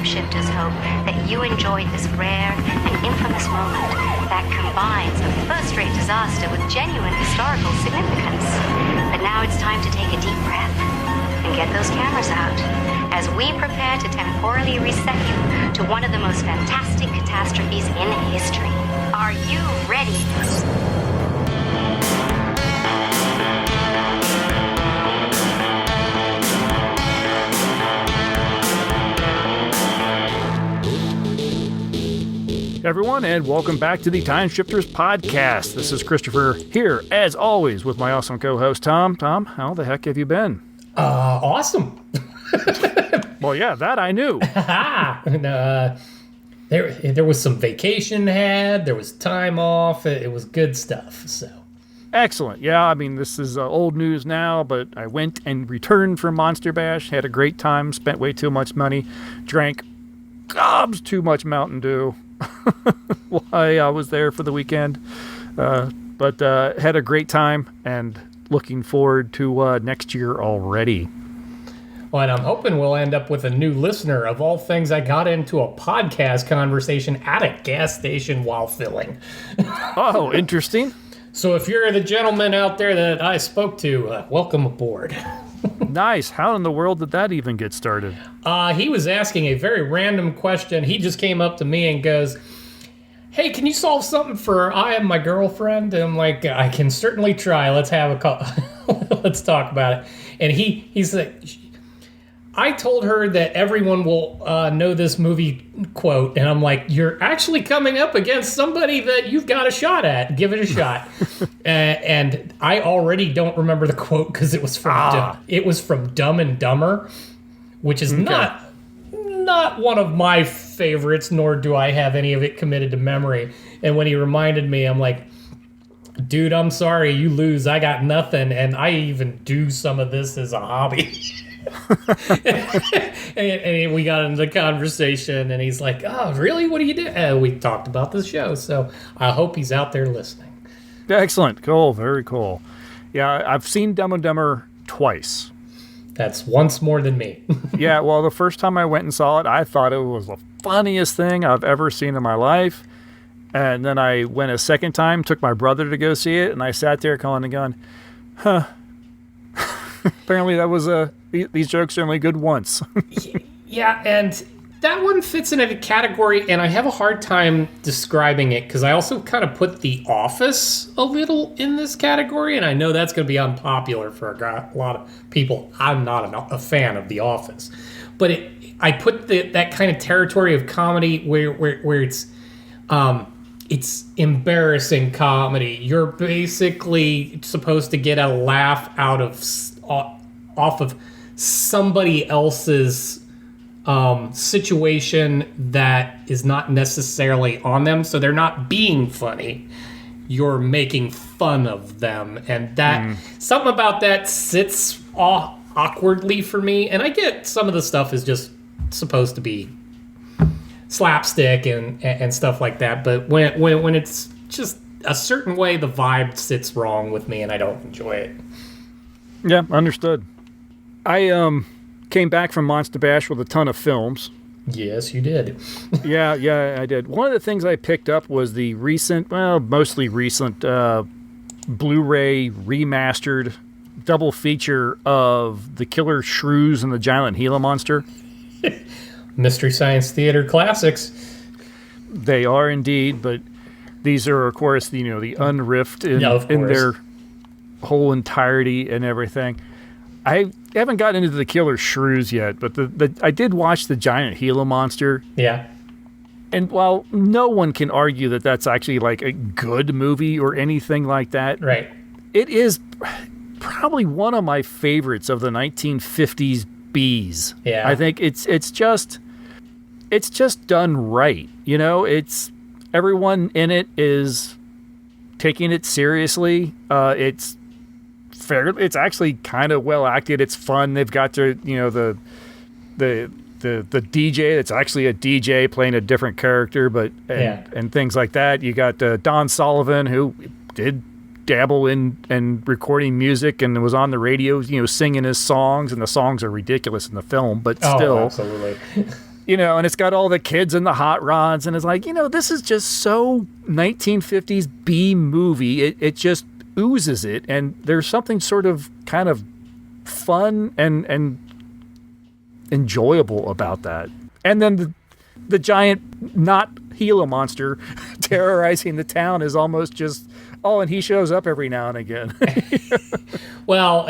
Timeshifters hope that you enjoyed this rare and infamous moment that combines a first-rate disaster with genuine historical significance. But now it's time to take a deep breath and get those cameras out as we prepare to temporally reset you to one of the most fantastic catastrophes in history. Are you ready? Everyone, and welcome back to the Time Shifters podcast. This is Christopher here, as always, with my awesome co-host Tom. Tom, how the heck have you been? Awesome. Well, yeah, that I knew. There was some vacation had. There was time off. It was good stuff. So excellent. Yeah, I mean, this is old news now, but I went and returned from Monster Bash. Had a great time. Spent way too much money. Drank gobs too much Mountain Dew. While I was there for the weekend, but had a great time and looking forward to next year already. Well, and I'm hoping we'll end up with a new listener. Of all things, I got into a podcast conversation at a gas station while filling. Oh, interesting. So if you're the gentleman out there that I spoke to, welcome aboard. Nice. How in the world did that even get started? He was asking a very random question. He just came up to me and goes, "Hey, can you solve something for I and my girlfriend?" And I'm like, "I can certainly try. Let's have a call. Let's talk about it." And he's like, "I told her that everyone will know this movie quote." And I'm like, "You're actually coming up against somebody that you've got a shot at. Give it a shot." And I already don't remember the quote because it was from Dumb and Dumber, which is not one of my favorites, nor do I have any of it committed to memory. And when he reminded me, I'm like, "Dude, I'm sorry, you lose. I got nothing, and I even do some of this as a hobby." and we got into the conversation, and he's like, "Oh, really? What do you do?" We talked about the show, so I hope he's out there listening. Excellent. Cool. Very cool. Yeah, I've seen Dumb and Dumber twice. That's once more than me. Yeah, well, the first time I went and saw it, I thought it was the funniest thing I've ever seen in my life. And then I went a second time, took my brother to go see it, and I sat there calling and going, huh. Apparently that was these jokes are only good once. Yeah, and that one fits in a category, and I have a hard time describing it because I also kind of put The Office a little in this category, and I know that's going to be unpopular for a lot of people. I'm not a fan of The Office, but I put that kind of territory of comedy where it's embarrassing comedy. You're basically supposed to get a laugh off of somebody else's situation that is not necessarily on them, so they're not being funny. You're making fun of them, and that something about that sits awkwardly for me. And I get some of the stuff is just supposed to be slapstick and stuff like that, but when it's just a certain way, the vibe sits wrong with me, and I don't enjoy it. Yeah, understood. I came back from Monster Bash with a ton of films. Yes, you did. Yeah, I did. One of the things I picked up was the mostly recent Blu-ray remastered double feature of The Killer Shrews and the Giant Gila Monster. Mystery Science Theater classics. They are indeed, but these are, of course, the unriffed in their whole entirety and everything. I haven't gotten into The Killer Shrews yet, but I did watch the Giant Gila Monster. Yeah. And while no one can argue that that's actually like a good movie or anything like that, right? It is probably one of my favorites of the 1950s Bs. Yeah. I think it's just done right. It's everyone in it is taking it seriously. It's fair. It's actually kind of well acted. It's fun. They've got the DJ that's actually a DJ playing a different character, and things like that. You got Don Sullivan, who did dabble in recording music and was on the radio, singing his songs, and the songs are ridiculous in the film, but still. Oh, absolutely. And it's got all the kids in the hot rods, and it's like, this is just so 1950s B movie. It just oozes it, and there's something sort of kind of fun and enjoyable about that. And then the giant, not Gila monster terrorizing the town is almost just, and he shows up every now and again. Well,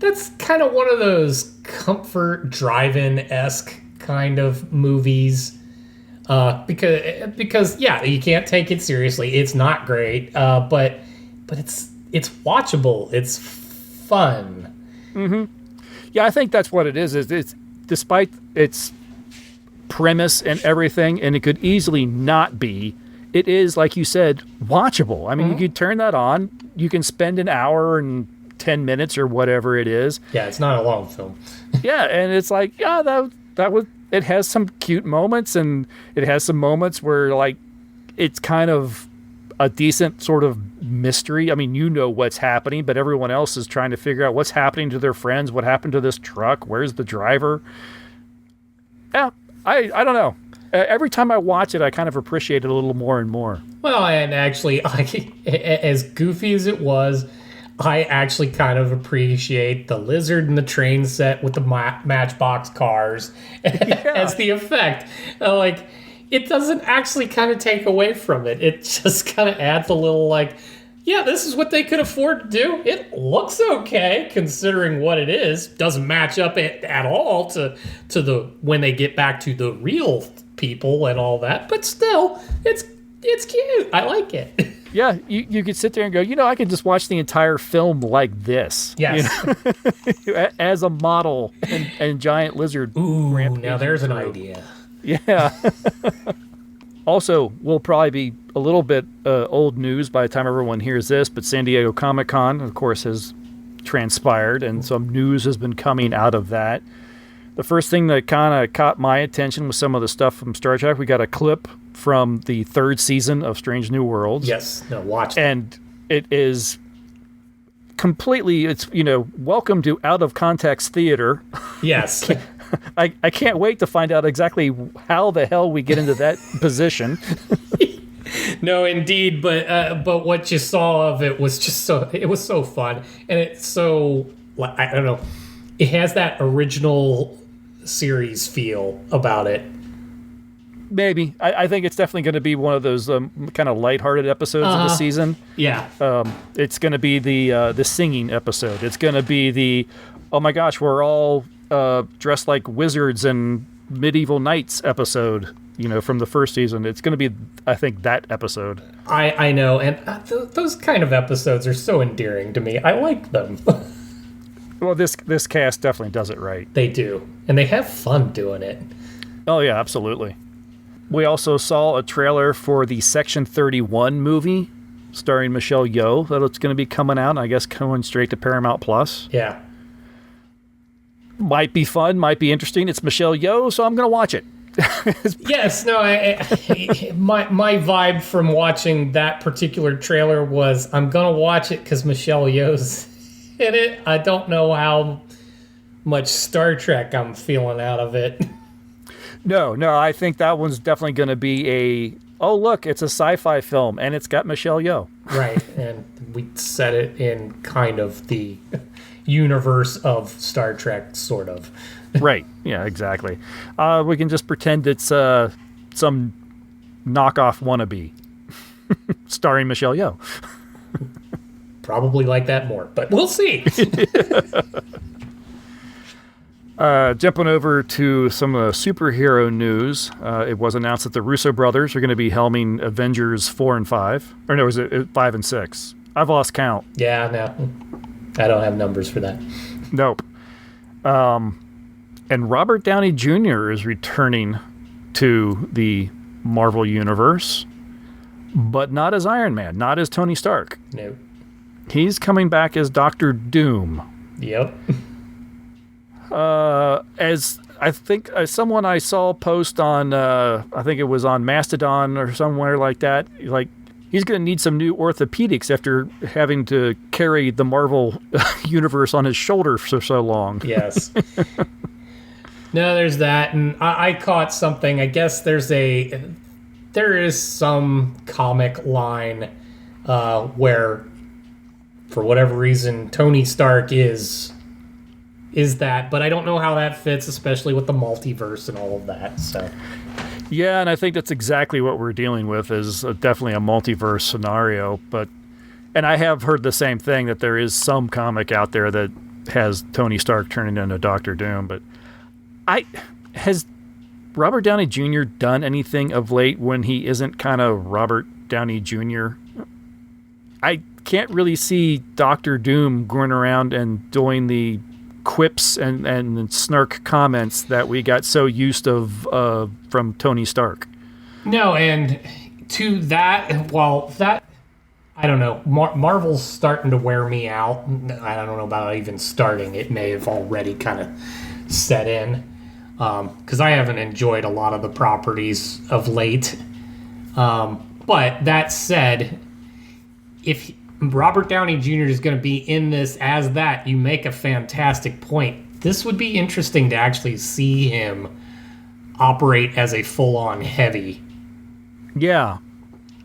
that's kind of one of those comfort drive-in-esque kind of movies, because you can't take it seriously. It's not great, but it's watchable. It's fun. Mm-hmm. Yeah, I think that's what it is. It's despite its premise and everything, and it could easily not be. It is, like you said, watchable. I mean, you could turn that on. You can spend an hour and 10 minutes or whatever it is. Yeah, it's not a long film. Yeah, and it's like, that was. It has some cute moments, and it has some moments where, like, it's kind of a decent sort of mystery. I mean, what's happening, but everyone else is trying to figure out what's happening to their friends, what happened to this truck, where's the driver. Yeah, I don't know. Every time I watch it, I kind of appreciate it a little more and more. Well, and actually, as goofy as it was, I actually kind of appreciate the lizard and the train set with the Matchbox cars as the effect. It doesn't actually kind of take away from it. It just kind of adds a little, this is what they could afford to do. It looks okay considering what it is. Doesn't match up at all to the when they get back to the real people and all that. But still, it's cute. I like it. Yeah, you could sit there and go, I could just watch the entire film like this. Yes. As a model and giant lizard. Ooh, now there's an idea. Yeah. Also, will probably be a little bit old news by the time everyone hears this, but San Diego Comic-Con, of course, has transpired, and some news has been coming out of that. The first thing that kind of caught my attention was some of the stuff from Star Trek. We got a clip from the 3rd season of Strange New Worlds. Yes, no, watch that. And it is completely, welcome to out of context theater. Yes. I can't wait to find out exactly how the hell we get into that position. No, indeed, but what you saw of it was just it was so fun, and it's so, I don't know, it has that original series feel about it. Maybe. I think it's definitely going to be one of those kind of lighthearted episodes of the season. Yeah. It's going to be the singing episode. It's going to be the, oh my gosh, we're all dressed like wizards and medieval knights episode, from the first season. It's going to be, I think, that episode. I know, and those kind of episodes are so endearing to me. I like them. Well, this cast definitely does it right. They do, and they have fun doing it. Oh, yeah, absolutely. We also saw a trailer for the Section 31 movie starring Michelle Yeoh that it's going to be coming out, I guess going straight to Paramount Plus. Yeah. Might be fun, might be interesting. It's Michelle Yeoh, so I'm going to watch it. Yes, no, my vibe from watching that particular trailer was I'm going to watch it because Michelle Yeoh's in it. I don't know how much Star Trek I'm feeling out of it. No, I think that one's definitely going to be look, it's a sci-fi film, and it's got Michelle Yeoh. Right, and we set it in kind of the universe of Star Trek, sort of. Right, yeah, exactly. We can just pretend it's some knockoff wannabe starring Michelle Yeoh. Probably like that more, but we'll see. Jumping over to some superhero news, it was announced that the Russo brothers are going to be helming Avengers 4 and 5. Or no, is it 5 and 6? I've lost count. Yeah, no. I don't have numbers for that. Nope. And Robert Downey Jr. is returning to the Marvel Universe, but not as Iron Man, not as Tony Stark. Nope. He's coming back as Doctor Doom. Yep. As I think someone I saw post on, I think it was on Mastodon or somewhere like that, like he's going to need some new orthopedics after having to carry the Marvel universe on his shoulder for so long. Yes. No, there's that, and I caught something. I guess there is some comic line where, for whatever reason, Tony Stark is that, but I don't know how that fits, especially with the multiverse and all of that. So, yeah, and I think that's exactly what we're dealing with is definitely a multiverse scenario. And I have heard the same thing that there is some comic out there that has Tony Stark turning into Doctor Doom, but has Robert Downey Jr. done anything of late when he isn't kind of Robert Downey Jr.? I can't really see Doctor Doom going around and doing the quips and snark comments that we got so used of from Tony Stark. No, and to that, I don't know. Marvel's starting to wear me out. I don't know about even starting. It may have already kind of set in. Because I haven't enjoyed a lot of the properties of late. But that said, if Robert Downey Jr. is going to be in this as that, you make a fantastic point. This would be interesting to actually see him operate as a full-on heavy. Yeah.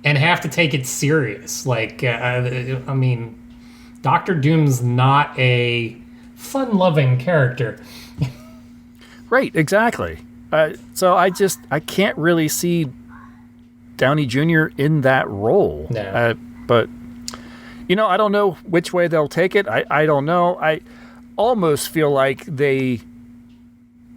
And have to take it serious. Like, I mean, Doctor Doom's not a fun-loving character. Right, exactly. So I can't really see Downey Jr. in that role. No. But, I don't know which way they'll take it. I don't know. I almost feel like they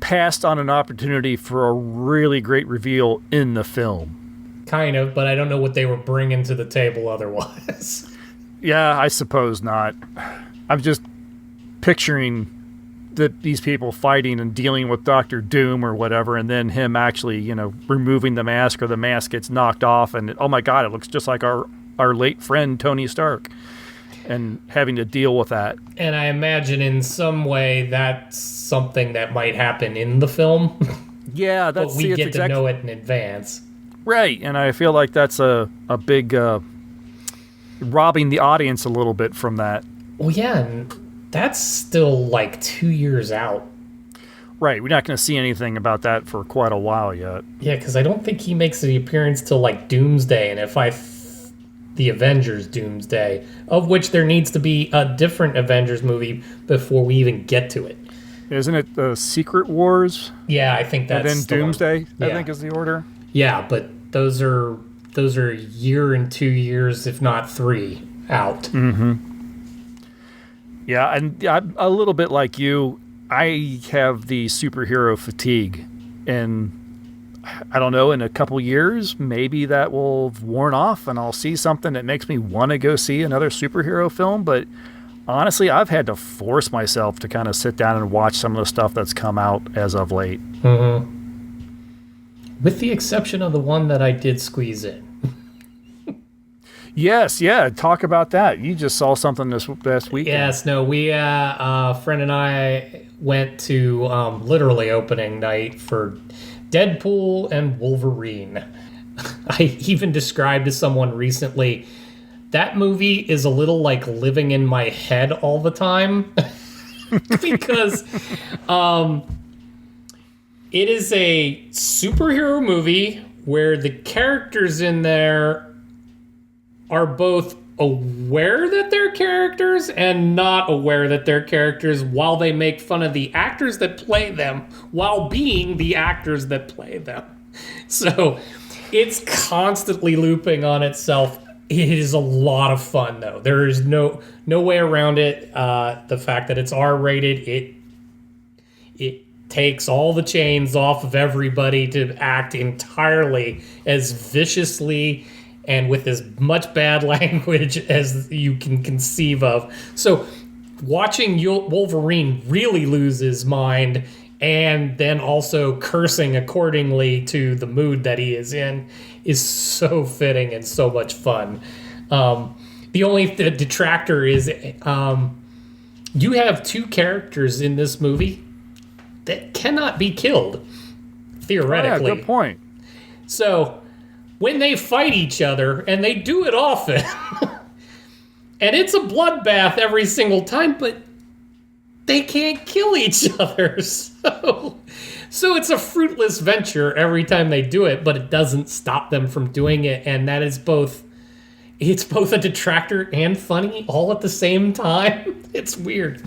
passed on an opportunity for a really great reveal in the film. Kind of, but I don't know what they were bringing to the table otherwise. Yeah, I suppose not. I'm just picturing these people fighting and dealing with Doctor Doom or whatever, and then him actually, removing the mask, or the mask gets knocked off, and oh my God, it looks just like our late friend Tony Stark, and having to deal with that. And I imagine in some way that's something that might happen in the film. Yeah, but we get to know it in advance. Right, and I feel like that's a big robbing the audience a little bit from that. Well, yeah, and that's still like 2 years out. Right, we're not going to see anything about that for quite a while yet. Yeah, because I don't think he makes the appearance till like Doomsday, and the Avengers Doomsday, of which there needs to be a different Avengers movie before we even get to it. Isn't it the Secret Wars? Yeah, I think that's and then Doomsday, yeah. I think is the order. Yeah, but those are a year and 2 years, if not 3, out. Mm-hmm. Yeah, and I'm a little bit like you. I have the superhero fatigue, and I don't know, in a couple years, maybe that will have worn off, and I'll see something that makes me want to go see another superhero film. But honestly, I've had to force myself to kind of sit down and watch some of the stuff that's come out as of late. Mm-hmm. With the exception of the one that I did squeeze in. Yes, yeah. Talk about that. You just saw something this weekend. Yes, no, we, a friend and I went to literally opening night for Deadpool and Wolverine. I even described to someone recently, that movie is a little like living in my head all the time. Because it is a superhero movie where the characters in there are both aware that they're characters and not aware that they're characters, while they make fun of the actors that play them while being the actors that play them. So it's constantly looping on itself. It is a lot of fun, though. There is no way around it. The fact that it's R-rated, it takes all the chains off of everybody to act entirely as viciously and with as much bad language as you can conceive of. So watching Wolverine really lose his mind, and then also cursing accordingly to the mood that he is in, is so fitting and so much fun. The only detractor is you have two characters in this movie that cannot be killed, theoretically. Oh, yeah, good point. So when they fight each other, and they do it often, and it's a bloodbath every single time, but they can't kill each other. So So it's a fruitless venture every time they do it, but it doesn't stop them from doing it, and that is both. It's both a detractor and funny all at the same time. It's weird.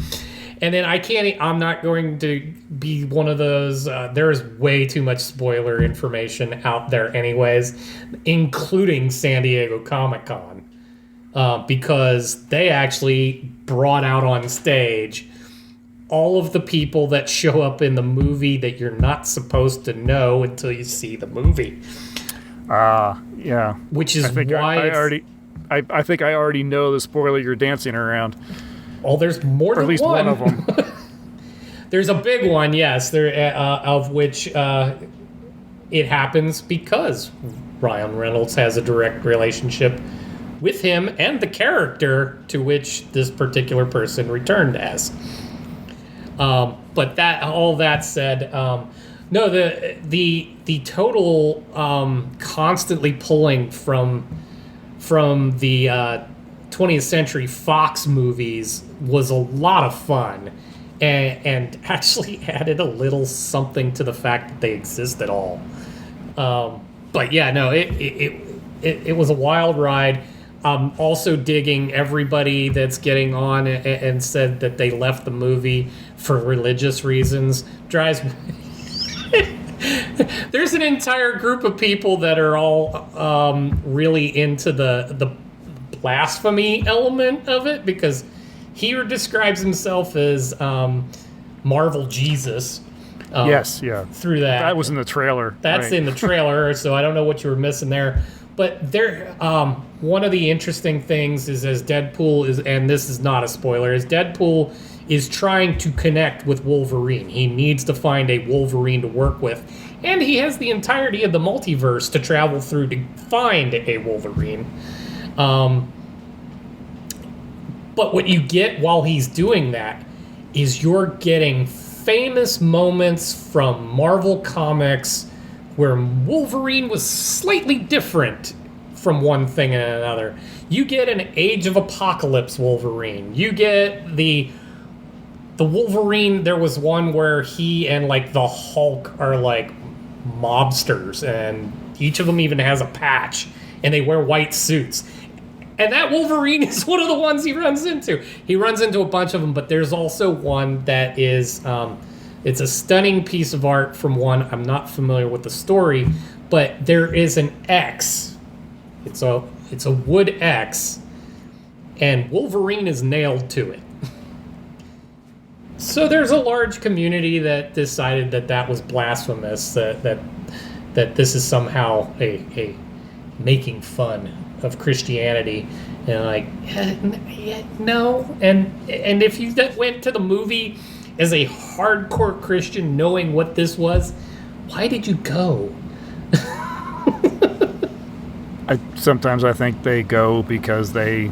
And then I'm not going to be one of those. There is way too much spoiler information out there, anyways, including San Diego Comic-Con, because they actually brought out on stage all of the people that show up in the movie that you're not supposed to know until you see the movie. Yeah. Which is why I think I already know the spoiler you're dancing around. Oh, there's more than at least one of them. There's a big one, yes, of which it happens because Ryan Reynolds has a direct relationship with him and the character to which this particular person returned as. But all that said, no, the total constantly pulling from the 20th Century Fox movies was a lot of fun, and actually added a little something to the fact that they exist at all. But yeah, no, it was a wild ride. Also digging everybody that's getting on and said that they left the movie for religious reasons. Drives me. There's an entire group of people that are all really into the blasphemy element of it, because he describes himself as Marvel Jesus. Yes, yeah. Through that. That was in the trailer. That's right. in the trailer, so I don't know what you were missing there. But there, one of the interesting things is as Deadpool is, and this is not a spoiler, as Deadpool is trying to connect with Wolverine. He needs to find a Wolverine to work with, and he has the entirety of the multiverse to travel through to find a Wolverine. But what you get while he's doing that is you're getting famous moments from Marvel Comics where Wolverine was slightly different from one thing and another. You get an Age of Apocalypse Wolverine. You get the Wolverine. There was one where he and like the Hulk are like mobsters, and each of them even has a patch, and they wear white suits. And that Wolverine is one of the ones he runs into. He runs into a bunch of them, but there's also one that is, it's a stunning piece of art from one. I'm not familiar with the story, but there is an X. It's a wood X, and Wolverine is nailed to it. So there's a large community that decided that was blasphemous, that this is somehow a making fun of Christianity, and like, no, and if you went to the movie as a hardcore Christian, knowing what this was, why did you go? Sometimes I think they go because they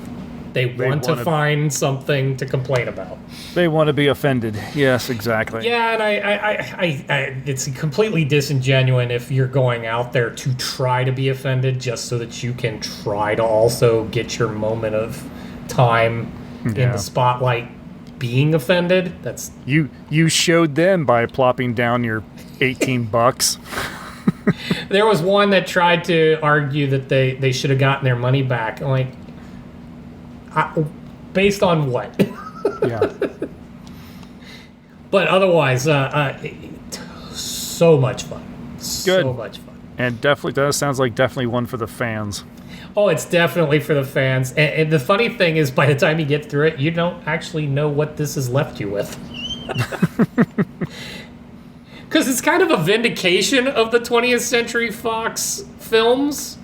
want to find something to complain about. They want to be offended. Yes, exactly. Yeah, and I it's completely disingenuous if you're going out there to try to be offended just so that you can try to also get your moment of time in the spotlight being offended. That's you showed them by plopping down your $18. There was one that tried to argue that they should have gotten their money back. I'm like, based on what? Yeah. But otherwise, so much fun. Good. So much fun. And definitely sounds like definitely one for the fans. Oh, it's definitely for the fans. And the funny thing is, by the time you get through it, you don't actually know what this has left you with. Because it's kind of a vindication of the 20th Century Fox films.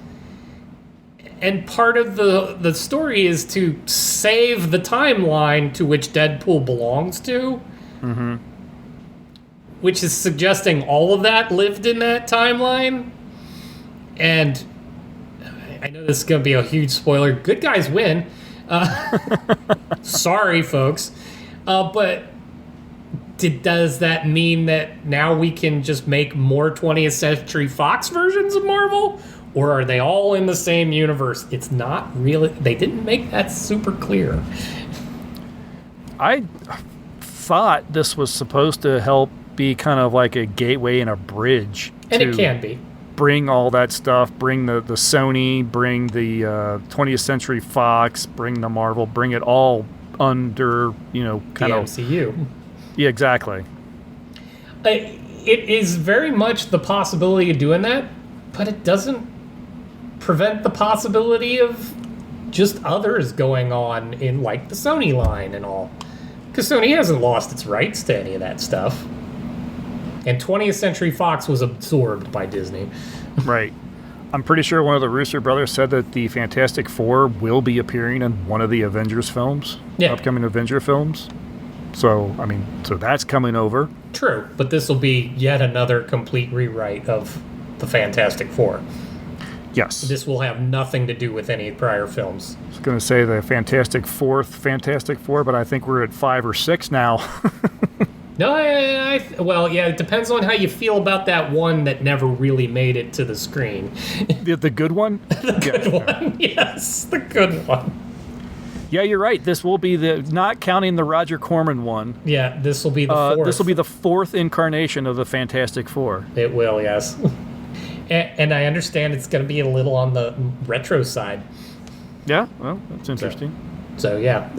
And part of the story is to save the timeline to which Deadpool belongs to. Mm-hmm. Which is suggesting all of that lived in that timeline. And I know this is going to be a huge spoiler. Good guys win. Sorry, folks. But does that mean that now we can just make more 20th Century Fox versions of Marvel? Or are they all in the same universe? It's not really... They didn't make that super clear. I thought this was supposed to help be kind of like a gateway and a bridge. And it can be. Bring all that stuff, bring the Sony, bring the 20th Century Fox, bring the Marvel, bring it all under, kind of... MCU. Yeah, exactly. It is very much the possibility of doing that, but it doesn't prevent the possibility of just others going on in, like, the Sony line and all. Because Sony hasn't lost its rights to any of that stuff. And 20th Century Fox was absorbed by Disney. Right. I'm pretty sure one of the Russo brothers said that the Fantastic Four will be appearing in one of the Avengers films. Yeah. Upcoming Avenger films. So, so that's coming over. True, but this will be yet another complete rewrite of the Fantastic Four. Yes. This will have nothing to do with any prior films. I was going to say the Fantastic Four, but I think we're at 5 or 6 now. No, well, yeah, it depends on how you feel about that one that never really made it to the screen. The good one? The good one, yes, the good one. Yeah, you're right. This will be not counting the Roger Corman one. Yeah, this will be the fourth. This will be the 4th incarnation of the Fantastic Four. It will, yes. And I understand it's going to be a little on the retro side. Yeah, well, that's interesting. So yeah,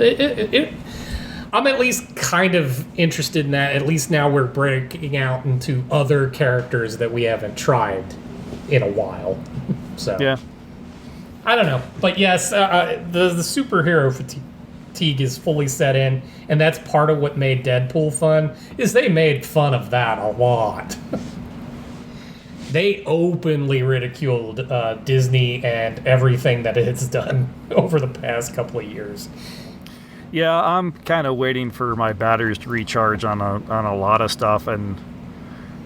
I'm at least kind of interested in that. At least now we're breaking out into other characters that we haven't tried in a while. So yeah, I don't know, but yes, the superhero fatigue is fully set in, and that's part of what made Deadpool fun. Is they made fun of that a lot. They openly ridiculed Disney and everything that it's done over the past couple of years. Yeah, I'm kind of waiting for my batteries to recharge on a lot of stuff, and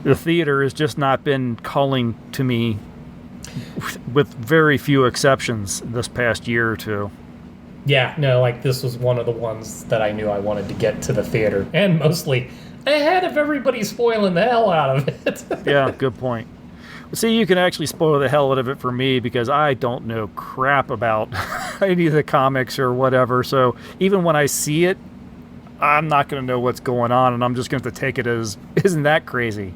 the theater has just not been calling to me, with very few exceptions, this past year or two. Yeah, no, like this was one of the ones that I knew I wanted to get to the theater, and mostly ahead of everybody spoiling the hell out of it. Yeah, good point. See, you can actually spoil the hell out of it for me because I don't know crap about any of the comics or whatever. So even when I see it, I'm not going to know what's going on, and I'm just going to take it as, isn't that crazy?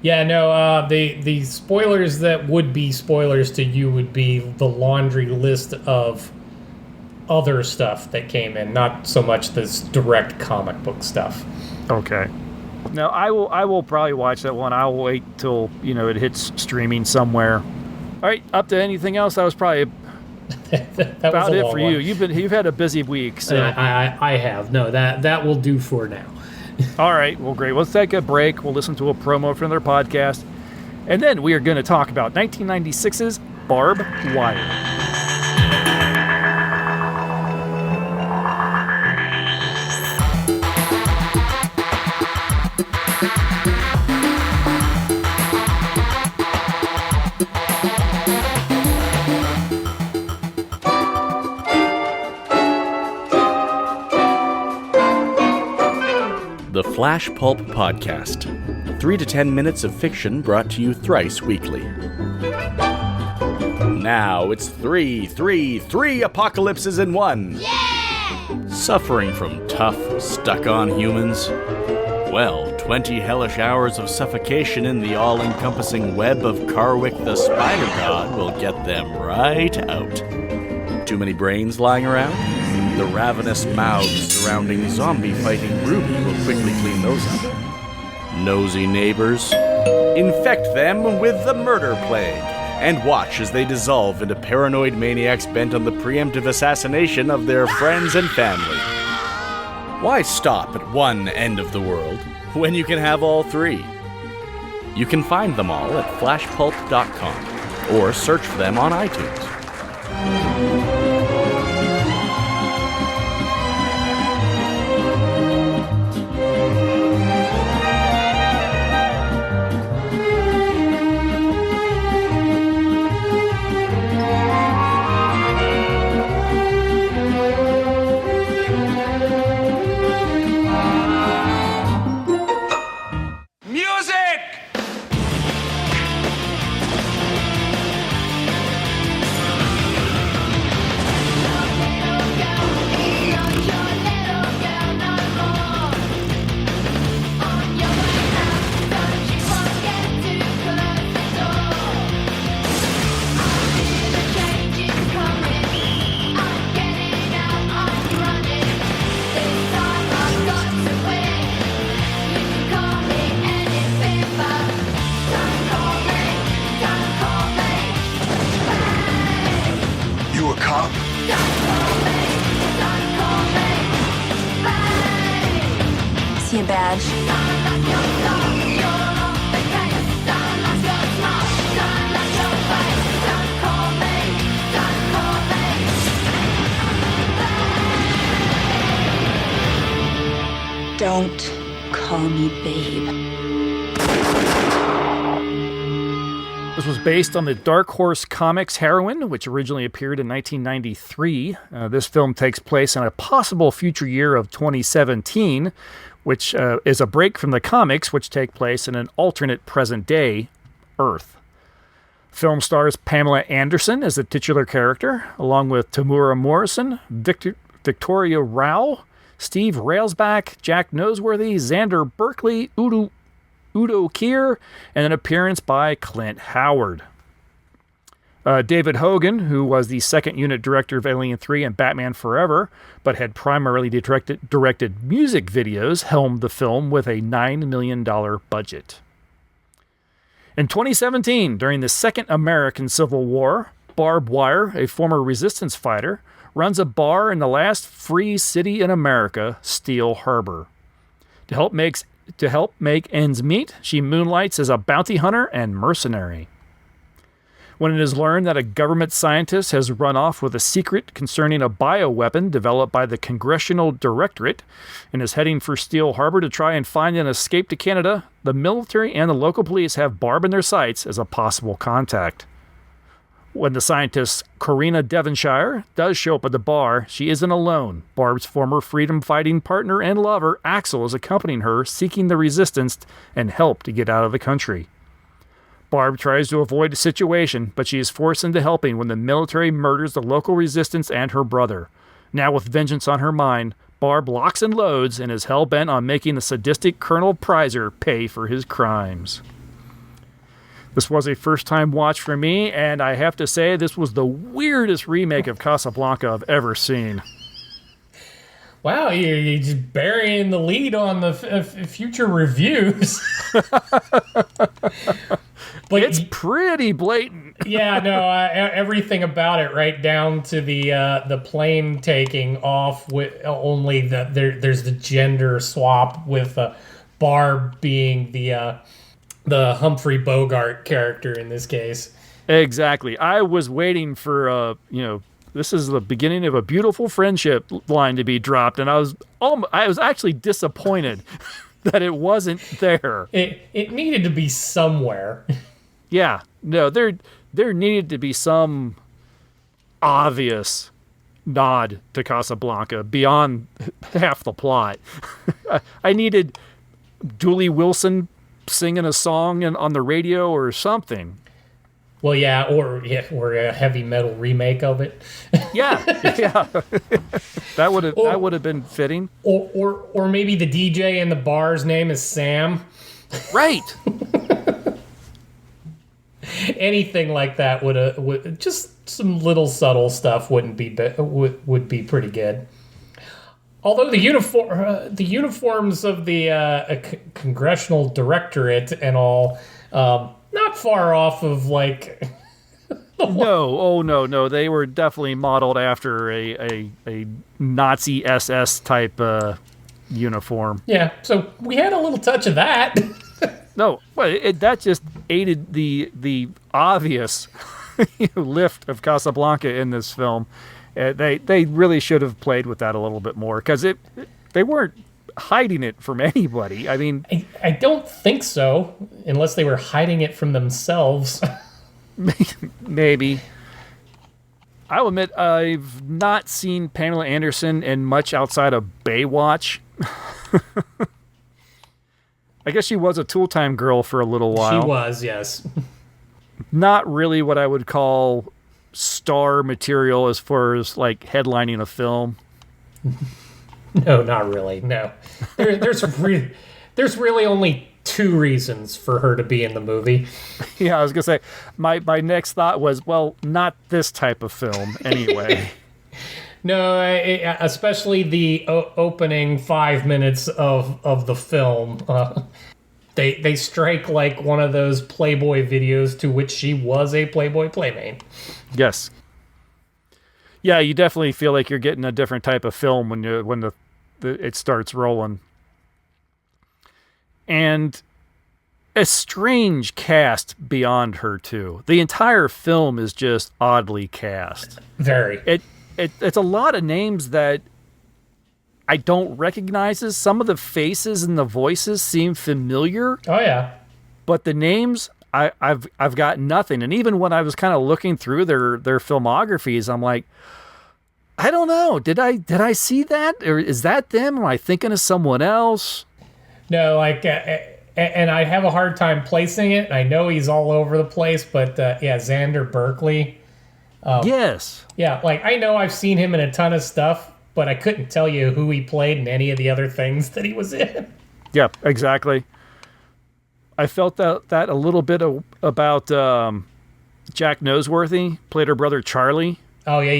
Yeah, no, the spoilers that would be spoilers to you would be the laundry list of other stuff that came in, not so much this direct comic book stuff. Okay. Now, I will probably watch that one. I will wait till, it hits streaming somewhere. All right, up to anything else? That was probably about it for you. You've had a busy week. So I have. No, that will do for now. All right, well, great. Let's take a break. We'll listen to a promo from their podcast. And then we are going to talk about 1996's Barb Wire. The Flash Pulp Podcast. 3 to 10 minutes of fiction brought to you thrice weekly. Now it's 3 apocalypses in one. Yeah! Suffering from tough, stuck-on humans? Well, 20 hellish hours of suffocation in the all-encompassing web of Karwik the Spider God will get them right out. Too many brains lying around? The ravenous mouths surrounding zombie-fighting Ruby will quickly clean those up. Nosy neighbors, infect them with the murder plague, and watch as they dissolve into paranoid maniacs bent on the preemptive assassination of their friends and family. Why stop at one end of the world when you can have all three? You can find them all at flashpulp.com or search for them on iTunes. see a badge. Don't call me babe. This was based on the Dark Horse Comics heroine, which originally appeared in 1993. This film takes place in a possible future year of 2017, which is a break from the comics, which take place in an alternate present-day Earth. Film stars Pamela Anderson as the titular character, along with Tamura Morrison, Victoria Rao, Steve Railsback, Jack Noseworthy, Xander Berkeley, Udo Kier, and an appearance by Clint Howard. David Hogan, who was the second unit director of Alien 3 and Batman Forever, but had primarily directed music videos, helmed the film with a $9 million budget. In 2017, during the Second American Civil War, Barb Wire, a former resistance fighter, runs a bar in the last free city in America, Steel Harbor. To help make ends meet, she moonlights as a bounty hunter and mercenary. When it is learned that a government scientist has run off with a secret concerning a bioweapon developed by the Congressional Directorate and is heading for Steel Harbor to try and find an escape to Canada, the military and the local police have Barb in their sights as a possible contact. When the scientist Corina Devonshire does show up at the bar, she isn't alone. Barb's former freedom-fighting partner and lover, Axel, is accompanying her, seeking the resistance and help to get out of the country. Barb tries to avoid the situation, but she is forced into helping when the military murders the local resistance and her brother. Now with vengeance on her mind, Barb locks and loads and is hell-bent on making the sadistic Colonel Prizer pay for his crimes. This was a first-time watch for me, and I have to say this was the weirdest remake of Casablanca I've ever seen. Wow, you're just burying the lead on the future reviews. But it's pretty blatant. Yeah, no, everything about it, right down to the plane taking off with only there's the gender swap with Barb being the Humphrey Bogart character in this case. Exactly. I was waiting for this is the beginning of a beautiful friendship line to be dropped, and I was actually disappointed that it wasn't there. It needed to be somewhere. Yeah. No, there needed to be some obvious nod to Casablanca beyond half the plot. I needed Julie Wilson singing a song on the radio or something. Well, yeah, or a heavy metal remake of it. Yeah. That would have been fitting. Or maybe the DJ in the bar's name is Sam. Right. Anything like that would just some little subtle stuff would be pretty good. Although the uniforms of the Congressional Directorate and all, not far off of like. No, they were definitely modeled after a Nazi SS type uniform. Yeah, so we had a little touch of that. No, but that just aided the obvious lift of Casablanca in this film. They really should have played with that a little bit more, because they weren't hiding it from anybody. I mean, I don't think so, unless they were hiding it from themselves. Maybe. I'll admit I've not seen Pamela Anderson in much outside of Baywatch. I guess she was a Tool Time girl for a little while. She was, yes. Not really what I would call star material as far as like headlining a film. No, not really. No, there's really only two reasons for her to be in the movie. Yeah, I was gonna say my next thought was, well, not this type of film anyway. No, especially the opening 5 minutes of the film. They strike like one of those Playboy videos to which she was a Playboy playmate. Yes. Yeah, you definitely feel like you're getting a different type of film when it starts rolling. And a strange cast beyond her, too. The entire film is just oddly cast. Very. It's a lot of names that I don't recognize. Some of the faces and the voices seem familiar. Oh, yeah. But the names, I've got nothing. And even when I was kind of looking through their filmographies, I'm like, I don't know. Did I see that? Or is that them? Am I thinking of someone else? No, like, and I have a hard time placing it. I know he's all over the place, but Xander Berkeley. Yes. Yeah, like, I know I've seen him in a ton of stuff, but I couldn't tell you who he played in any of the other things that he was in. Yep, exactly. I felt that a little bit about Jack Noseworthy, played her brother Charlie. Oh, yeah.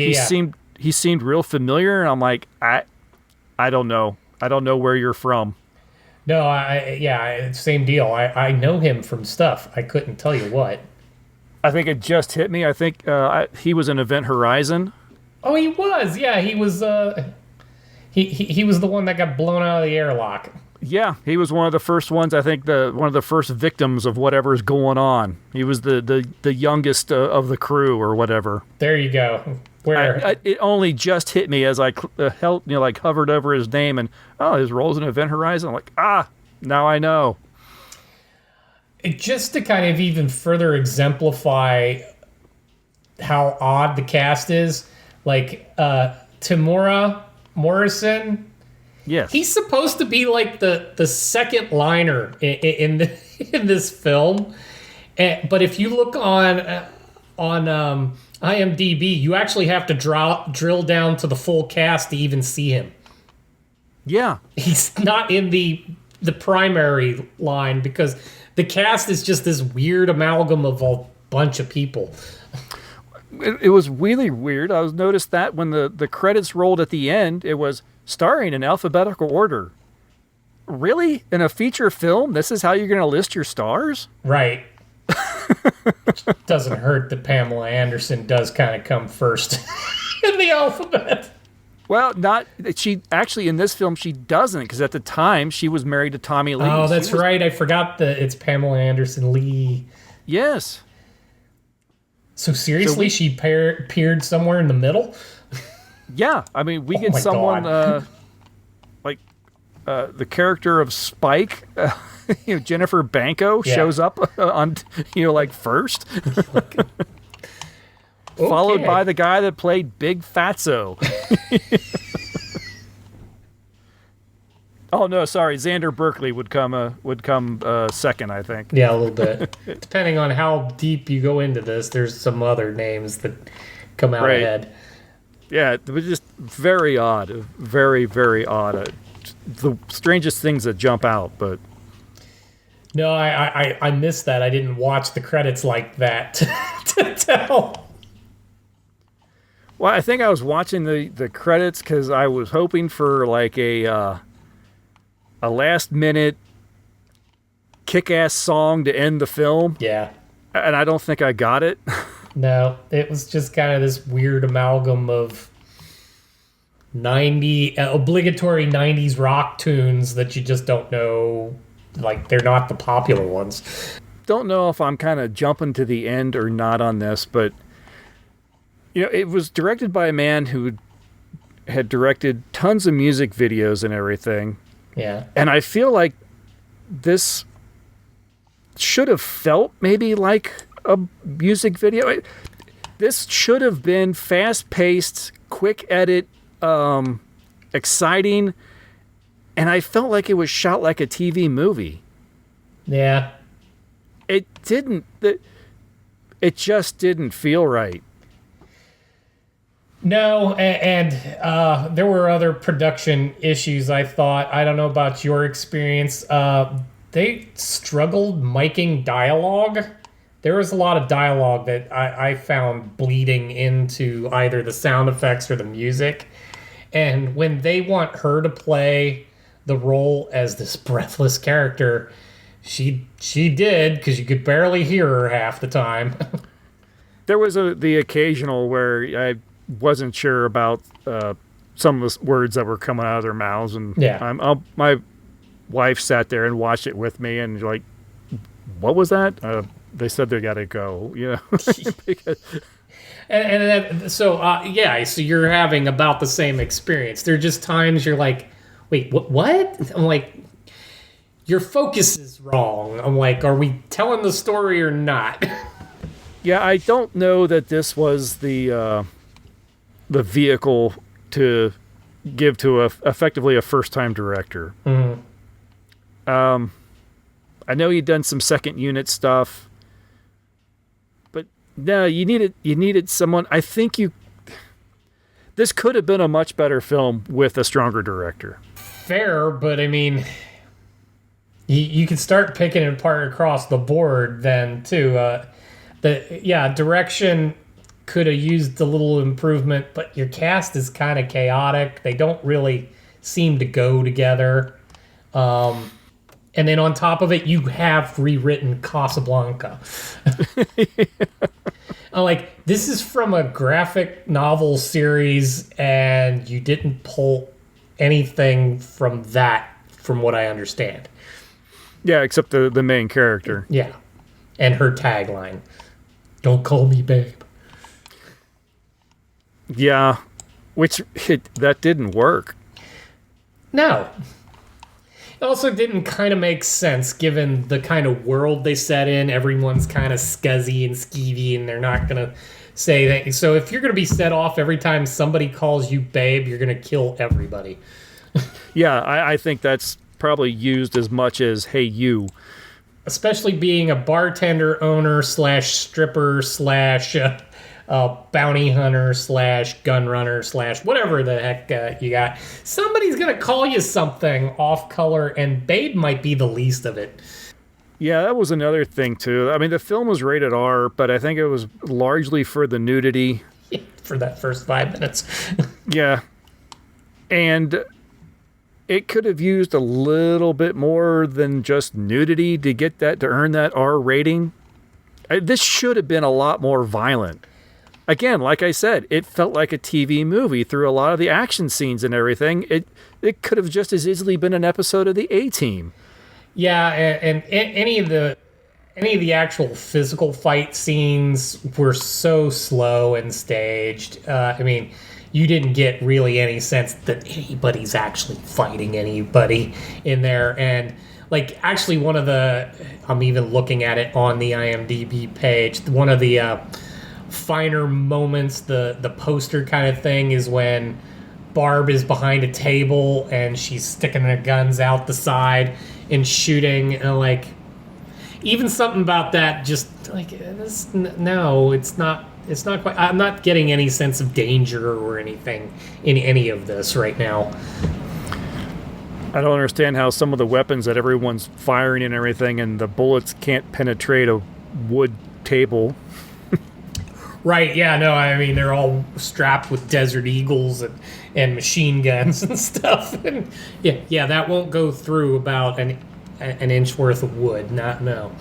He seemed real familiar, and I'm like, I don't know. I don't know where you're from. No, same deal. I know him from stuff. I couldn't tell you what. I think it just hit me. I think he was in Event Horizon. Oh, he was. Yeah, he was. He was the one that got blown out of the airlock. Yeah, he was one of the first ones. I think one of the first victims of whatever's going on. He was the youngest of the crew or whatever. There you go. Where it only just hit me as I hovered over his name and his role's in Event Horizon. I'm like, now I know. Just to kind of even further exemplify how odd the cast is, like Tamora Morrison. Yes, he's supposed to be like the second liner in this film, but if you look on IMDb, you actually have to drill down to the full cast to even see him. Yeah, he's not in the primary line because the cast is just this weird amalgam of a bunch of people. It was really weird. I noticed that when the credits rolled at the end, it was starring in alphabetical order. Really? In a feature film, this is how you're going to list your stars? Right. Doesn't hurt that Pamela Anderson does kind of come first in the alphabet. Well, she actually in this film she doesn't, because at the time she was married to Tommy Lee. Oh, that's right. I forgot that it's Pamela Anderson Lee. Yes. So seriously, she appeared somewhere in the middle? Yeah, I mean, we get someone like the character of Spike, Jennifer Banco shows up on first, followed by the guy that played Big Fatso. Oh no, sorry, Xander Berkeley would come second, I think. Yeah, a little bit. Depending on how deep you go into this, there's some other names that come out ahead. Yeah, it was just very odd. Very, very odd. The strangest things that jump out, but... No, I missed that. I didn't watch the credits like that to tell. Well, I think I was watching the credits because I was hoping for like a last-minute kick-ass song to end the film. Yeah. And I don't think I got it. No, it was just kind of this weird amalgam of obligatory 90s rock tunes that you just don't know, like they're not the popular ones. Don't know if I'm kind of jumping to the end or not on this, but it was directed by a man who had directed tons of music videos and everything. Yeah. And I feel like this should have felt maybe like a music video. This should have been fast-paced, quick edit, exciting, and I felt like it was shot like a TV movie. Yeah. It just didn't feel right. No, and there were other production issues, I thought. I don't know about your experience. They struggled miking dialogue. There was a lot of dialogue that I found bleeding into either the sound effects or the music. And when they want her to play the role as this breathless character, she did, because you could barely hear her half the time. There was the occasional where I wasn't sure about some of the words that were coming out of their mouths, and wife sat there and watched it with me, and like, what was that? They said they got to go. Because, so you're having about the same experience. There are just times you're like, wait, what? I'm like, your focus is wrong. I'm like, are we telling the story or not? yeah, I don't know that this was the vehicle to give to effectively a first-time director. Mm-hmm. I know you'd done some second unit stuff, but no, you needed someone. I think this could have been a much better film with a stronger director. Fair, but I mean, you could start picking it apart across the board then too. Direction could have used a little improvement, but your cast is kind of chaotic. They don't really seem to go together. And then on top of it, you have rewritten Casablanca. Like, this is from a graphic novel series, and you didn't pull anything from that, from what I understand. Yeah, except the main character. Yeah. And her tagline, "Don't call me babe." Yeah, that didn't work. No. It also didn't kind of make sense given the kind of world they set in. Everyone's kind of scuzzy and skeevy, and they're not going to say that. So if you're going to be set off every time somebody calls you babe, you're going to kill everybody. Yeah, I think that's probably used as much as "hey, you." Especially being a bartender owner / stripper / bounty hunter / gun runner / whatever the heck you got. Somebody's going to call you something off color, and babe might be the least of it. Yeah, that was another thing, too. I mean, the film was rated R, but I think it was largely for the nudity. For that first 5 minutes. Yeah. And it could have used a little bit more than just nudity to earn that R rating. This should have been a lot more violent. Again, like I said, it felt like a TV movie through a lot of the action scenes and everything. It could have just as easily been an episode of the A-Team. Yeah, and any of the actual physical fight scenes were so slow and staged. I mean, you didn't get really any sense that anybody's actually fighting anybody in there. And like, actually, I'm even looking at it on the IMDb page. One of the finer moments, the poster kind of thing, is when Barb is behind a table and she's sticking her guns out the side and shooting. And like, even something about that, just like this. No, it's not quite. I'm not getting any sense of danger or anything in any of this right now. I don't understand how some of the weapons that everyone's firing and everything, and the bullets can't penetrate a wood table. Right, yeah, no, I mean, they're all strapped with Desert Eagles and machine guns and stuff. And yeah, that won't go through about an inch worth of wood. No.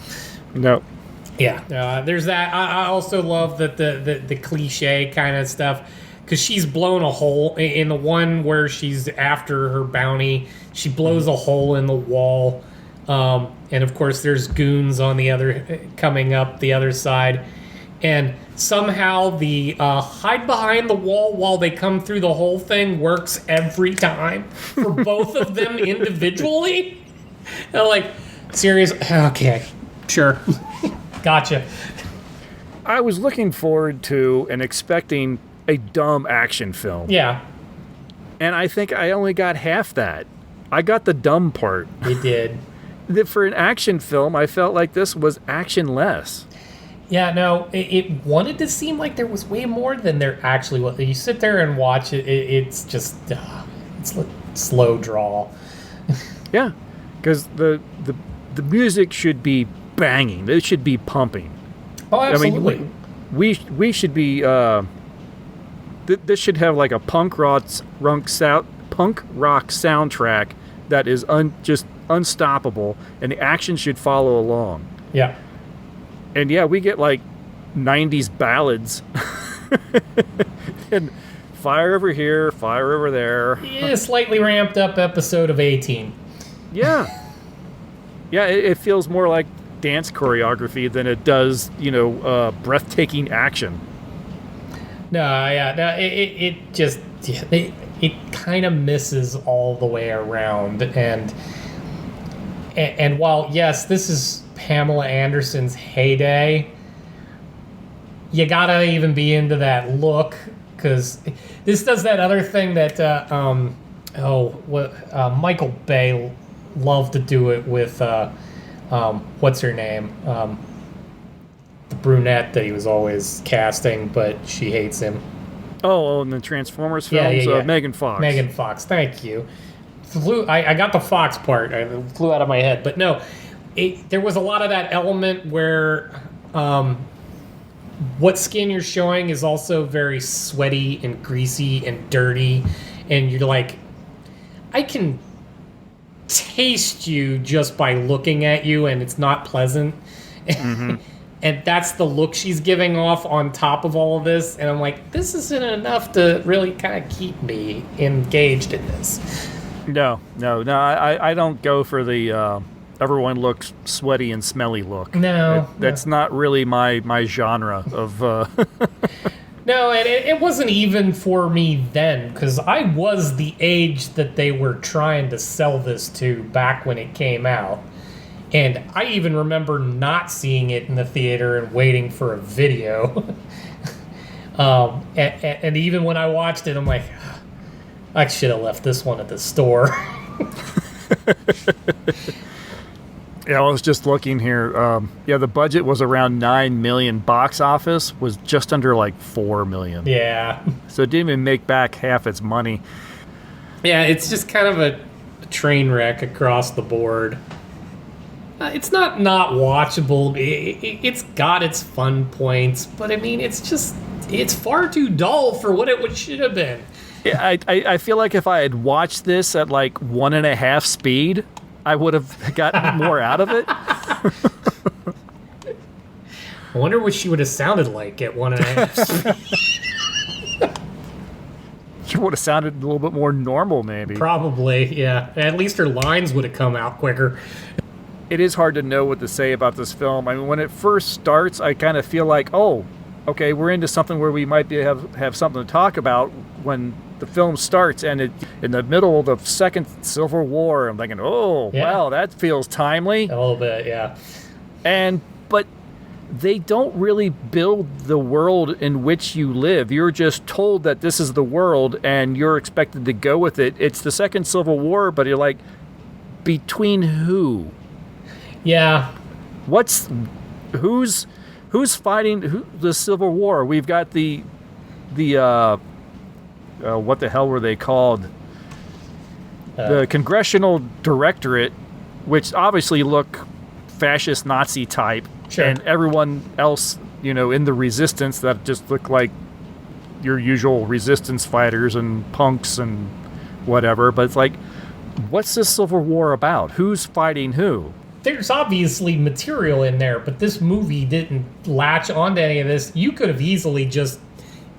Yeah, there's that. I also love that the cliche kind of stuff, because she's blown a hole in the one where she's after her bounty. She blows a hole in the wall, and of course there's goons on the other coming up the other side, and somehow the hide behind the wall while they come through the whole thing works every time for both of them individually. They're like, serious? Okay, sure. Gotcha. I was looking forward to and expecting a dumb action film. Yeah. And I think I only got half that. I got the dumb part. You did. For an action film, I felt like this was action-less. Yeah, no, it wanted to seem like there was way more than there actually was. You sit there and watch it, it's just, it's like slow draw. Yeah, because the music should be banging. It should be pumping. Oh, absolutely. I mean, we should be. This should have like a punk rock soundtrack that is just unstoppable, and the action should follow along. Yeah. And yeah, we get like 90s ballads. And fire over here, fire over there. Yeah, slightly ramped up episode of A-Team. Yeah. Yeah, it feels more like dance choreography than it does, breathtaking action. No, yeah, no, it just it kind of misses all the way around, and while yes, this is Pamela Anderson's heyday, you gotta even be into that look, because this does that other thing that Michael Bay loved to do it with what's her name, the brunette that he was always casting, but she hates him. Oh, in the Transformers films? Yeah. Megan Fox. Megan Fox, thank you. I got the Fox part. I flew out of my head. But no, there was a lot of that element where what skin you're showing is also very sweaty and greasy and dirty. And you're like, I can taste you just by looking at you, and it's not pleasant. Mm-hmm. And that's the look she's giving off on top of all of this. And I'm like, this isn't enough to really kind of keep me engaged in this. No. I don't go for the everyone looks sweaty and smelly look. No. That's not really my genre of... No, and it wasn't even for me then, because I was the age that they were trying to sell this to back when it came out. And I even remember not seeing it in the theater and waiting for a video. And even when I watched it, I'm like, I should have left this one at the store. Yeah, I was just looking here. The budget was around $9 million. Box office was just under like $4 million. Yeah. So it didn't even make back half its money. Yeah, it's just kind of a train wreck across the board. It's not watchable. It's got its fun points, but I mean, it's far too dull for what it should have been. Yeah, I feel like if I had watched this at like 1.5 speed, I would have gotten more out of it. I wonder what she would have sounded like at 1.5 speed. She would have sounded a little bit more normal, maybe. Probably, yeah. At least her lines would have come out quicker. It is hard to know what to say about this film. I mean, when it first starts, I kind of feel like, oh, okay, we're into something where we might have something to talk about when the film starts, and in the middle of the second Civil War, I'm thinking, oh, yeah. Wow, that feels timely. A little bit, yeah. But they don't really build the world in which you live. You're just told that this is the world, and you're expected to go with it. It's the second Civil War, but you're like, between who? Yeah. Who's fighting the Civil War? We've got the what the hell were they called? The Congressional Directorate, which obviously look fascist Nazi type, sure. And everyone else, in the resistance that just look like your usual resistance fighters and punks and whatever. But it's like, what's this Civil War about? Who's fighting who? There's obviously material in there, but this movie didn't latch onto any of this. You could have easily just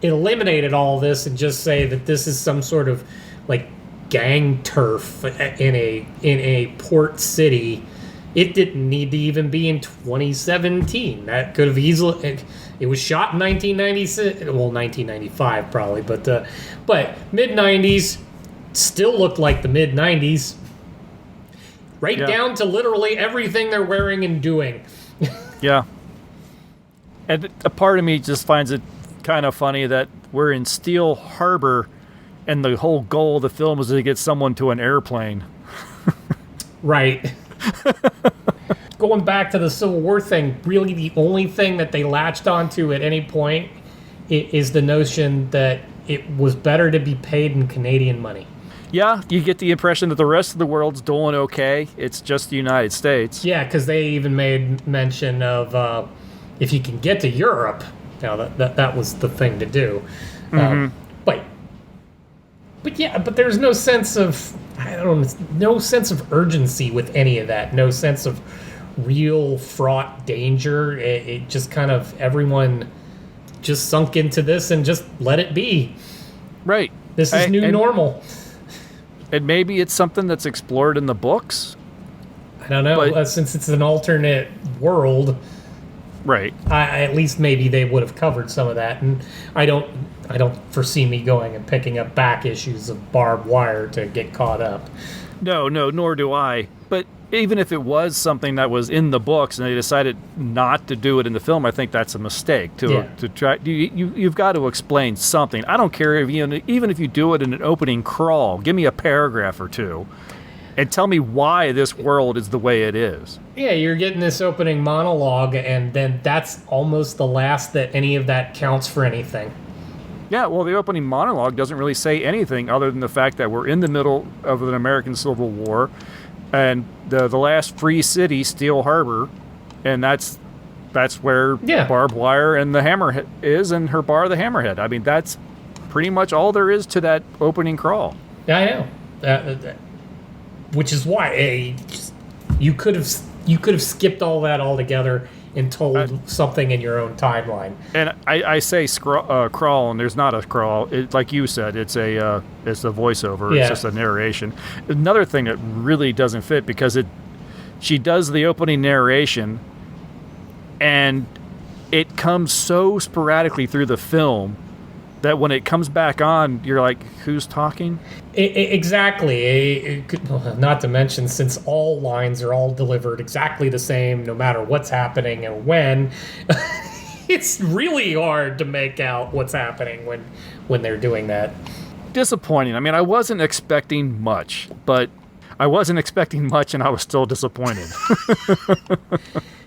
eliminated all this and just say that this is some sort of like gang turf in a port city. It didn't need to even be in 2017. That could have easily. It was shot in 1996. Well, 1995 probably, but mid 90s still looked like the mid 90s. Right down to literally everything they're wearing and doing. Yeah. And a part of me just finds it kind of funny that we're in Steel Harbor and the whole goal of the film is to get someone to an airplane. Right. Going back to the Civil War thing, really the only thing that they latched onto at any point is the notion that it was better to be paid in Canadian money. Yeah, you get the impression that the rest of the world's doing okay. It's just the United States. Yeah, because they even made mention of if you can get to Europe, that was the thing to do. Mm-hmm. But there's no sense of no sense of urgency with any of that. No sense of real fraught danger. It just kind of everyone just sunk into this and just let it be. Right. This is normal. And maybe it's something that's explored in the books. I don't know. But- Since it's an alternate world, Right. at least maybe they would have covered some of that. And I don't foresee me going and picking up back issues of Barb Wire to get caught up. No, nor do I. But even if it was something that was in the books and they decided not to do it in the film, I think that's a mistake. To try, you've got to explain something. I don't care if even if you do it in an opening crawl. Give me a paragraph or two, and tell me why this world is the way it is. Yeah, you're getting this opening monologue, and then that's almost the last that any of that counts for anything. Yeah, well, the opening monologue doesn't really say anything other than the fact that we're in the middle of an American Civil War, and the last free city, Steel Harbor, and that's where Barb Wire and the Hammerhead is, and her bar, the Hammerhead. I mean, that's pretty much all there is to that opening crawl. Yeah, I know. Which is why you could have skipped all that altogether and told something in your own timeline. And I say crawl, and there's not a crawl. Like you said, it's a voiceover. Yeah. It's just a narration. Another thing that really doesn't fit because she does the opening narration, and it comes so sporadically through the film that when it comes back on, you're like, who's talking? Exactly. Not to mention, since all lines are all delivered exactly the same, no matter what's happening and when, it's really hard to make out what's happening when they're doing that. Disappointing. I mean, I wasn't expecting much, but I wasn't expecting much, and I was still disappointed.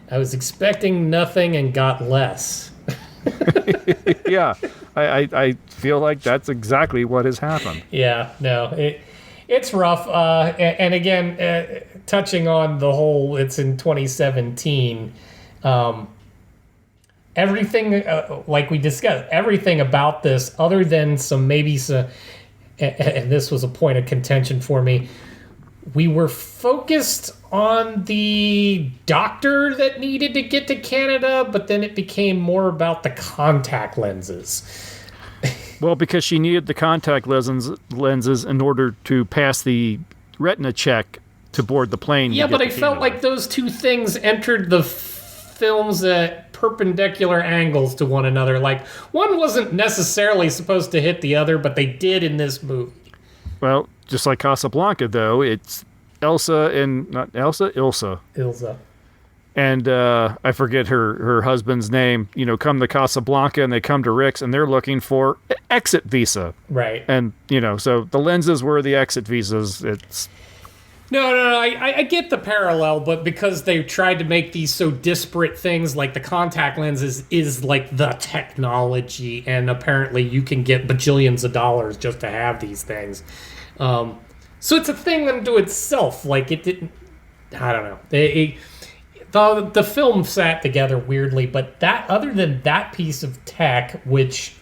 I was expecting nothing and got less. Yeah, I feel like that's exactly what has happened. Yeah, no, it's rough. And again, touching on the whole, it's in 2017. Everything, like we discussed, everything about this, other than and this was a point of contention for me, we were focused on the doctor that needed to get to Canada, but then it became more about the contact lenses. Well, because she needed the contact lenses in order to pass the retina check to board the plane. Yeah, but I felt like those two things entered the films at perpendicular angles to one another. Like, one wasn't necessarily supposed to hit the other, but they did in this movie. Well, just like Casablanca, though, it's Ilsa. And I forget her husband's name. You know, come to Casablanca and they come to Rick's and they're looking for exit visa. Right. And, so the lenses were the exit visas. It's... No, I get the parallel, but because they tried to make these so disparate things, like the contact lenses is like the technology, and apparently you can get bajillions of dollars just to have these things. So it's a thing unto itself. Like, it didn't... I don't know. The film sat together weirdly, but other than that piece of tech, which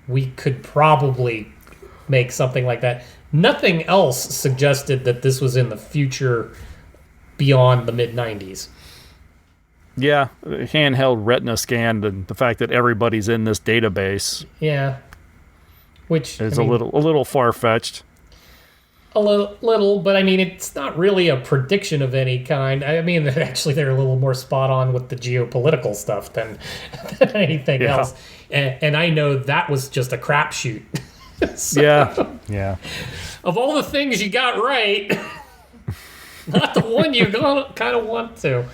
we could probably make something like that, nothing else suggested that this was in the future beyond the mid-90s. Yeah, handheld retina scan, and the fact that everybody's in this database. Yeah. Which is a little far-fetched. A little, but I mean, it's not really a prediction of any kind. I mean, actually, they're a little more spot on with the geopolitical stuff than anything else. And I know that was just a crapshoot. So, yeah. Of all the things you got right, not the one you kind of want to.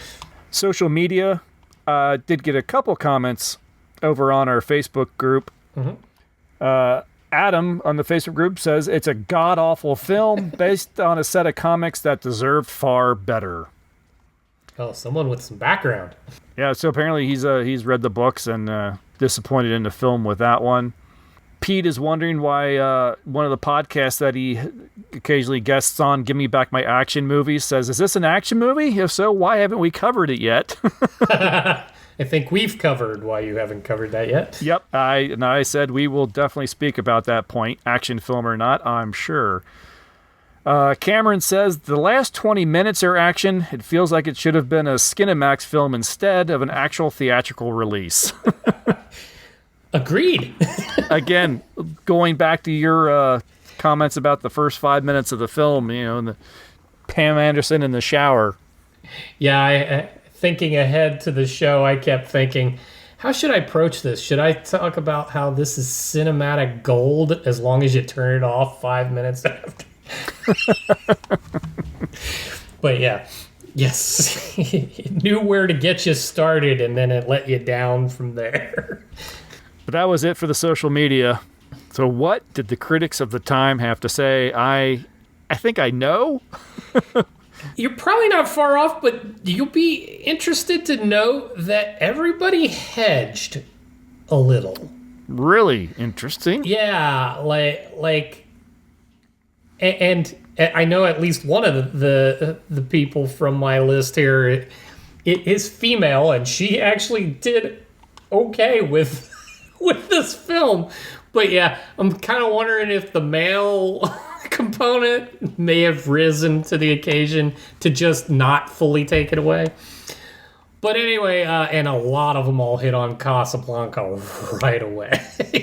Social media did get a couple comments over on our Facebook group. Mm-hmm. Adam on the Facebook group says it's a god-awful film based on a set of comics that deserved far better. Oh, someone with some background. Yeah, so apparently he's read the books and disappointed in the film with that one. Pete is wondering why one of the podcasts that he occasionally guests on, Give Me Back My Action Movies, says, is this an action movie? If so, why haven't we covered it yet? I think we've covered why you haven't covered that yet. Yep. I said we will definitely speak about that point, action film or not, I'm sure. Cameron says, the last 20 minutes are action. It feels like it should have been a Skinemax film instead of an actual theatrical release. Agreed. Again, going back to your comments about the first 5 minutes of the film, and Pam Anderson in the shower. Yeah, thinking ahead to the show, I kept thinking, how should I approach this? Should I talk about how this is cinematic gold as long as you turn it off 5 minutes after? But yeah, yes, it knew where to get you started, and then it let you down from there. But that was it for the social media. So what did the critics of the time have to say? I think I know. You're probably not far off, but you'll be interested to know that everybody hedged a little. Really interesting. Yeah, and I know at least one of the people from my list here it is female, and she actually did okay with this film. But yeah, I'm kind of wondering if the male component may have risen to the occasion to just not fully take it away. But anyway, and a lot of them all hit on Casablanca right away.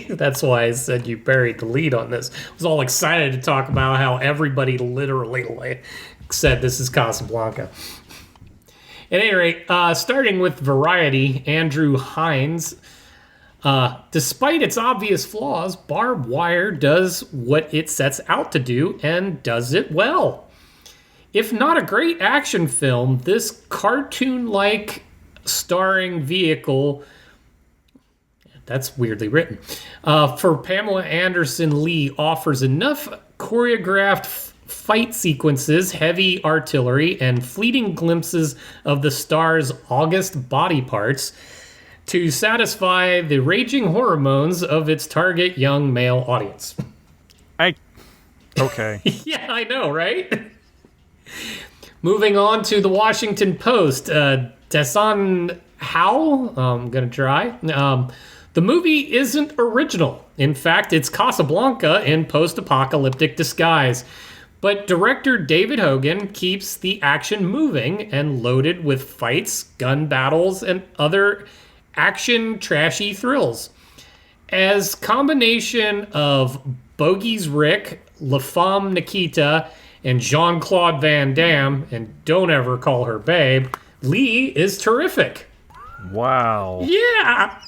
That's why I said you buried the lead on this. I was all excited to talk about how everybody literally said this is Casablanca. At any rate, starting with Variety, Andrew Hines. Despite its obvious flaws, Barb Wire does what it sets out to do and does it well. If not a great action film, this cartoon-like starring vehicle, that's weirdly written, for Pamela Anderson Lee offers enough choreographed fight sequences, heavy artillery, and fleeting glimpses of the star's august body parts to satisfy the raging hormones of its target young male audience. Okay. Yeah, I know, right? Moving on to the Washington Post. Desan Howe, I'm going to try. The movie isn't original. In fact, it's Casablanca in post-apocalyptic disguise. But director David Hogan keeps the action moving and loaded with fights, gun battles, and other action trashy thrills. As combination of Bogies Rick, La Femme Nikita, and Jean-Claude Van Damme, and don't ever call her babe, Lee is terrific. Wow. Yeah!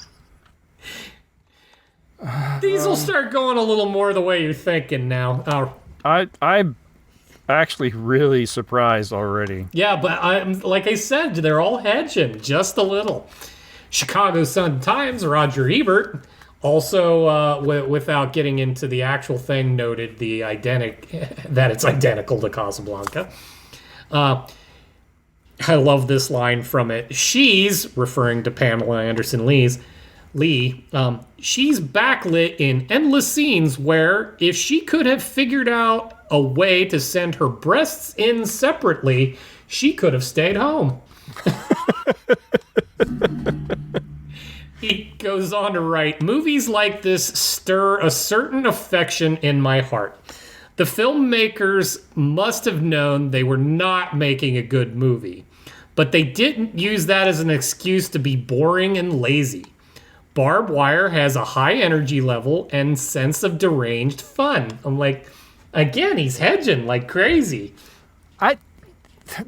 These will start going a little more the way you're thinking now. I'm actually really surprised already. Yeah, but like I said, they're all hedging just a little. Chicago Sun-Times, Roger Ebert, also, without getting into the actual thing, noted that it's identical to Casablanca. I love this line from it. She's, referring to Pamela Anderson Lee, she's backlit in endless scenes where, if she could have figured out a way to send her breasts in separately, she could have stayed home. He goes on to write, movies like this stir a certain affection in my heart. The filmmakers must have known they were not making a good movie, but they didn't use that as an excuse to be boring and lazy. Barb Wire has a high energy level and sense of deranged fun. I'm like, again, he's hedging like crazy.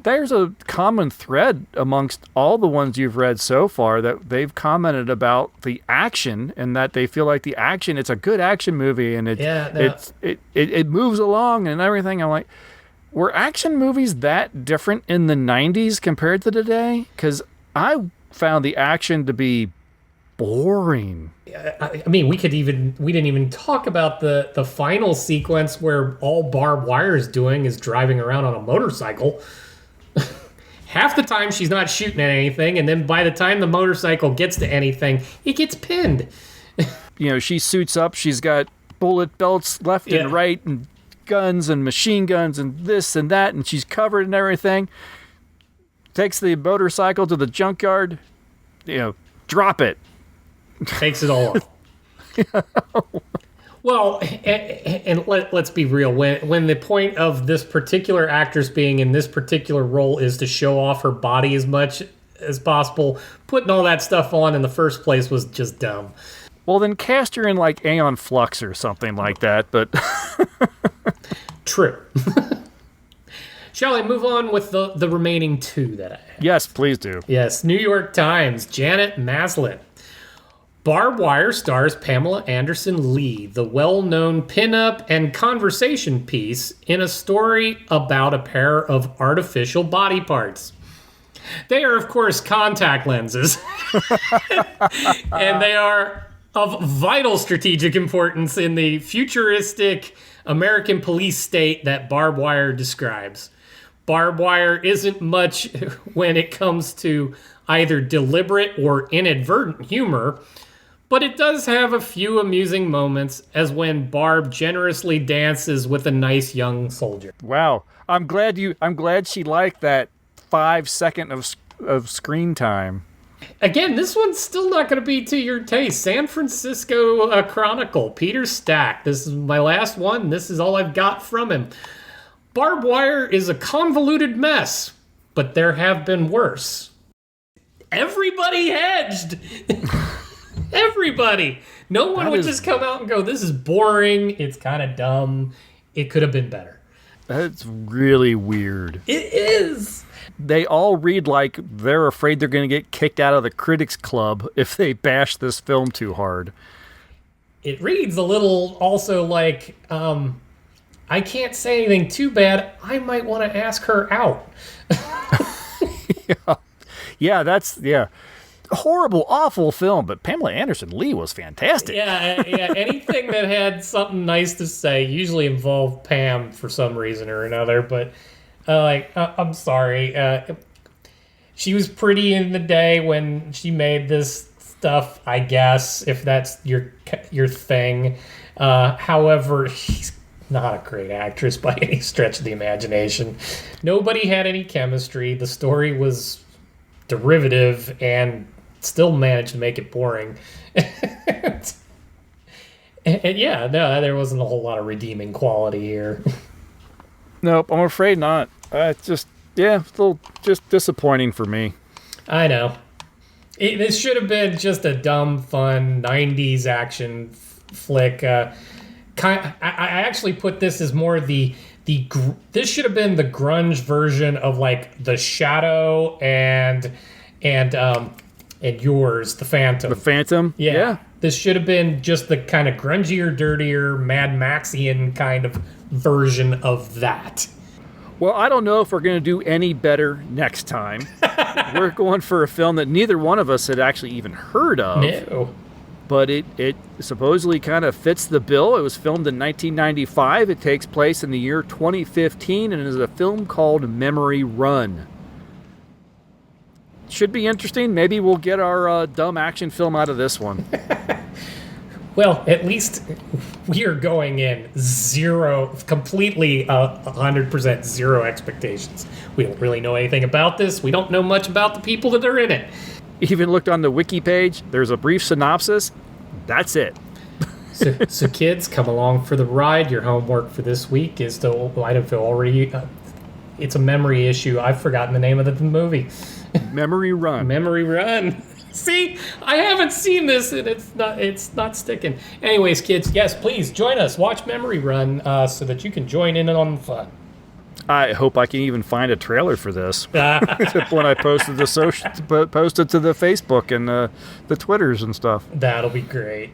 There's a common thread amongst all the ones you've read so far that they've commented about the action, and that they feel like the action, it's a good action movie, and it moves along and everything. I'm like, were action movies that different in the 90s compared to today? Because I found the action to be boring. I mean, we didn't even talk about the final sequence where all Barb Wire is doing is driving around on a motorcycle. Half the time she's not shooting at anything, and then by the time the motorcycle gets to anything, it gets pinned. She suits up, she's got bullet belts left and right, and guns and machine guns and this and that, and she's covered and everything. Takes the motorcycle to the junkyard, drop it. Takes it all off. Well, and let's be real. When the point of this particular actress being in this particular role is to show off her body as much as possible, putting all that stuff on in the first place was just dumb. Well, then cast her in like Aeon Flux or something like that, but... True. Shall I move on with the remaining two that I have? Yes, please do. Yes, New York Times, Janet Maslin. Barb Wire stars Pamela Anderson Lee, the well-known pinup and conversation piece in a story about a pair of artificial body parts. They are, of course, contact lenses, and they are of vital strategic importance in the futuristic American police state that Barb Wire describes. Barb Wire isn't much when it comes to either deliberate or inadvertent humor, but it does have a few amusing moments, as when Barb generously dances with a nice young soldier. Wow. I'm glad she liked that 5 seconds of screen time. Again, this one's still not going to be to your taste. San Francisco Chronicle, Peter Stack. This is my last one. This is all I've got from him. Barb Wire is a convoluted mess, but there have been worse. Everybody hedged. Everybody. No one would just come out and go, this is boring. It's kind of dumb. It could have been better. That's really weird. It is. They all read like they're afraid they're going to get kicked out of the Critics Club if they bash this film too hard. It reads a little also like, I can't say anything too bad. I might want to ask her out. Yeah. Horrible, awful film, but Pamela Anderson Lee was fantastic. Yeah. Anything that had something nice to say usually involved Pam for some reason or another. But I'm sorry. She was pretty in the day when she made this stuff, I guess, if that's your thing. However, she's not a great actress by any stretch of the imagination. Nobody had any chemistry. The story was derivative and still managed to make it boring. and there wasn't a whole lot of redeeming quality here. Nope, I'm afraid not. It's just disappointing for me. I know. This should have been just a dumb, fun 90s action flick. I actually put this as more this should have been the grunge version of like The Shadow and yours, The Phantom. The Phantom? Yeah. This should have been just the kind of grungier, dirtier, Mad Maxian kind of version of that. Well, I don't know if we're going to do any better next time. We're going for a film that neither one of us had actually even heard of. No. But it supposedly kind of fits the bill. It was filmed in 1995. It takes place in the year 2015 and is a film called Memory Run. Should be interesting. Maybe we'll get our dumb action film out of this one. Well, at least we are going in completely 100% zero expectations. We don't really know anything about this. We don't know much about the people that are in it. Even looked on the wiki page. There's a brief synopsis. That's it. So kids, come along for the ride. Your homework for this week is to, I don't feel already, it's a memory issue. I've forgotten the name of the movie. Memory Run. Memory Run. See, I haven't seen this, and it's not sticking. Anyways, kids, yes, please join us. Watch Memory Run so that you can join in on the fun. I hope I can even find a trailer for this when I posted to the Facebook and the Twitters and stuff. That'll be great.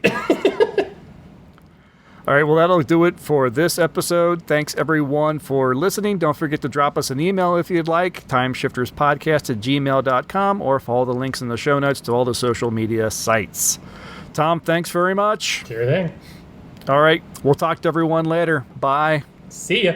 All right, well, that'll do it for this episode. Thanks, everyone, for listening. Don't forget to drop us an email if you'd like, timeshifterspodcast@gmail.com, or follow the links in the show notes to all the social media sites. Tom, thanks very much. Sure thing. All right, we'll talk to everyone later. Bye. See ya.